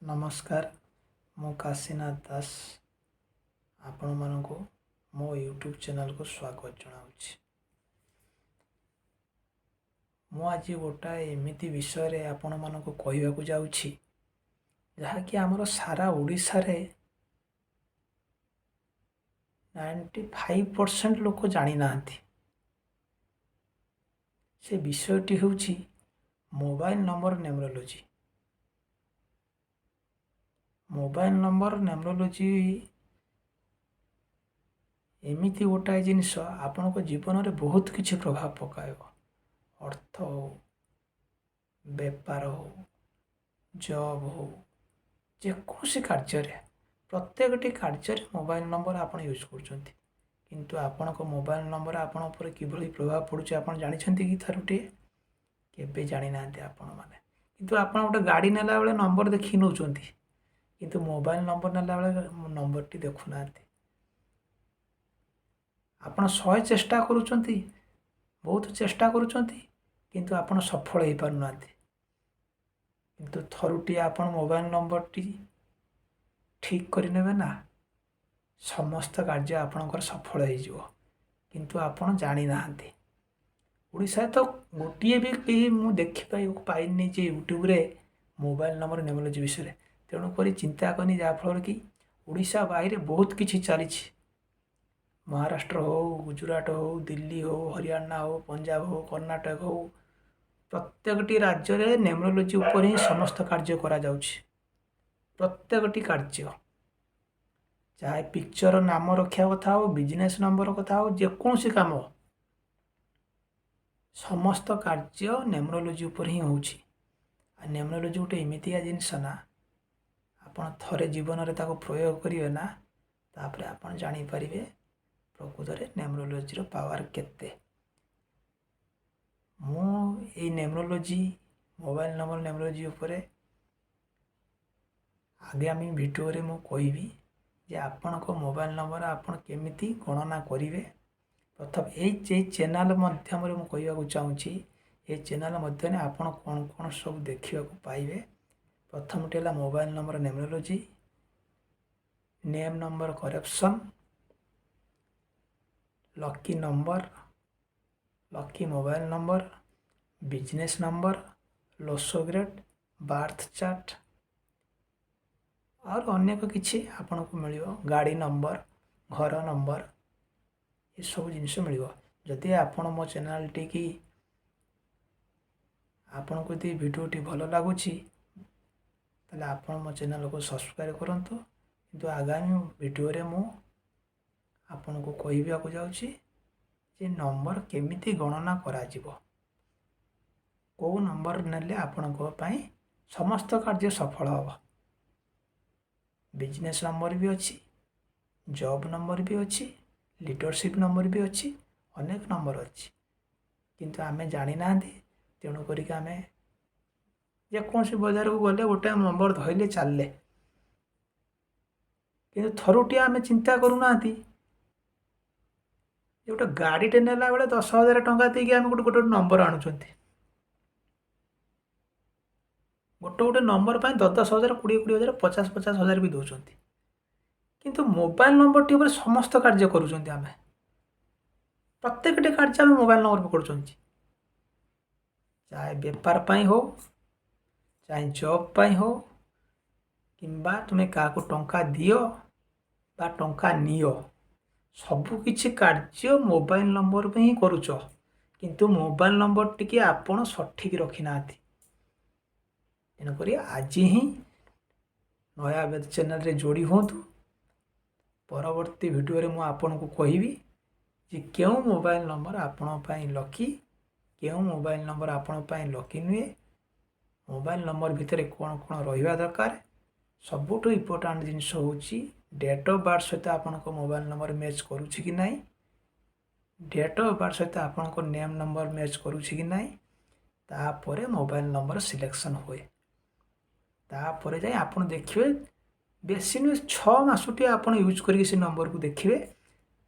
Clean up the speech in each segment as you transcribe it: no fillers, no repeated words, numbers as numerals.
नमस्कार मु काशीनाथ दास आपण मानक मो यूट्यूब चैनल को स्वागत जनाऊँगी। मु आज गोटाए एमिति विषय रे आपण मानक कहवाक जाऊँगी जहाँकि आमर सारा ओडिशा रे 95% लोक जानी नांती। से विषयटी होउछि mobile number numerology. Mobile number numerology एमिति गोटाए जिनिस आपण को जीवन में बहुत किछि प्रभाव पकाइब। अर्थ हो, बेपार हो, जॉब हो, जेकोसी कार्य प्रत्येकटी कार्य मोबाइल नंबर आपण यूज करछंती। किंतु आपण को मोबाइल नंबर आपण ऊपर किभली प्रभाव पड़ुछि आपण जानिछंती कि थरुटे केबे जानि नांती आपण माने। किंतु आपण गोटे गाड़ी नेला बेले नंबर देखि नउछंती, किंतु मोबाइल नंबर नेला बेले नंबर टी देखु नांती। आपण 100 चेष्टा करूछंती, बहुत चेष्टा करूछंती, किंतु आपण सफल हो पारु नांती। किंतु थरुटी आपण मोबाइल नंबर टी ठीक करि नेबे ना, समस्त कार्य आपणकर सफल हो जिवो। किंतु आपण जानि नांती। ओडिसा तो गोटिए भी कहीं मु देखि पाइनी जे यूट्यूब रे मोबाइल नंबर न्यूमरोलॉजी विषय तेणु करी चिंता कनी जाफल कि ओडिशा बाहर बहुत किछि चलीछि। महाराष्ट्र हो, गुजरात हो, दिल्ली हो, हरियाणा हो, पंजाब हो, कर्नाटक हो, प्रत्येकटी राज्य रे न्यूमरोलॉजी ऊपर ही समस्त कार्य करा जाउछि। प्रत्येकटी कार्य चाहे पिक्चर नाम रखा कथा हो, बिजनेस नंबर कथा हो, जेकोसी काम समस्त कार्य न्यूमरोलॉजी ऊपर ही होउछि। आ न्यूमरोलॉजी गोटे एमितिया जिनिस ना, आपण थरे जीवन रे ताको प्रयोग करिवे ना, तापरे आपण जानि परिबे प्रकृत रे न्यूमरोलॉजी रो पावर केते। मु ए न्यूमरोलॉजी मोबाइल नंबर न्यूमरोलॉजी ऊपर आगामी वीडियो रे मु कहबी जे आपण को मोबाइल नंबर आपण केमिति गणना करिवे। प्रथम ये चैनल माध्यम रे मु कहवाक चाहूँगी, ये चैनल मध्य ने आपण कौन कौन सब देखा पाइबे। प्रथम टेला mobile number numerology, name number correction, lucky number, lucky mobile number, business number, Lo Shu grid, birth chart और अनेक किछि आपन को मिलियो। गाड़ी नंबर, घर नंबर, ये सब जिनिस मिलियो। जदि आपण मो चैनल टी की आपण को दी वीडियो टी भलो लागुछि तले आपण मो चैनल को सब्सक्राइब करंतु। किंतु आगामी वीडियो रे मु आपण को कहबिया को जाउछि जे नंबर केमिति गणना करा जिवो। को नंबर नेले आपण को पई समस्त कार्य सफल हो। बिजनेस नंबर भी अच्छी, जॉब नंबर भी अच्छी, लीडरशिप नंबर भी अच्छी, अनेक नंबर अच्छी, किंतु आमे जानि नांदी। तेणु करिक आमे जेकोसी बाजार को गले गोटे नंबर धइले चलले, किंतु थरुटी आमे चिंता करू नांदी। गोटे गाड़ी टे नेला बेले 10,000 टंका देके आमे गोटे गोटे नंबर आणुछंती। गोटे गोटे नंबर पाई 10,000, 20,000, 50,000 भी दौरान। किंतु मोबाइल नंबर टी ऊपर समस्त कार्य करूछंती। आमे प्रत्येकटी कार्य आमे मोबाइल नंबर पर करूछंती। चाहे बेपार पाई हो, चाहे जॉब पाई हो, किंबा तुमे का को टंका दियो बा टंका नियो, सबु किछि कार्य मोबाइल नंबर पे ही करूछ। किंतु मोबाइल नंबर टी आपण सठिक रखी नाथि। तेणुक आज ही नया वेद चैनल रे जोड़ी होंतु। परवर्ती वीडियो रे मु आपन को कहबी जे केउ मोबाइल नंबर आपण पई लकी, केउ मोबाइल नंबर आपण पई लकी नुए, मोबाइल नंबर भितर कौन कौन रहिबा दरकार। सबुठु इम्पोर्टेंट जिनिस होउची डेट ऑफ बर्थ सहित आपण को मोबाइल नंबर मैच करूची कि नहीं, डेट ऑफ बर्थ सहित आपण को नेम नंबर मैच करूची कि नहीं, तापरे मोबाइल नंबर सिलेक्शन हुए। तापरे जाय आपण देखिबे बेसी नु 6 मासुटी आपण यूज करी से नंबर को देखिबे।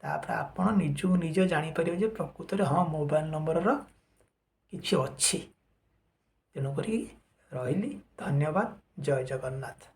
तापर आपण निजु निज जानि परिबे जे प्रकृत रे हां मोबाइल नंबर रो किछि अछि। तेणु करी रहिली। धन्यवाद। जय जगन्नाथ।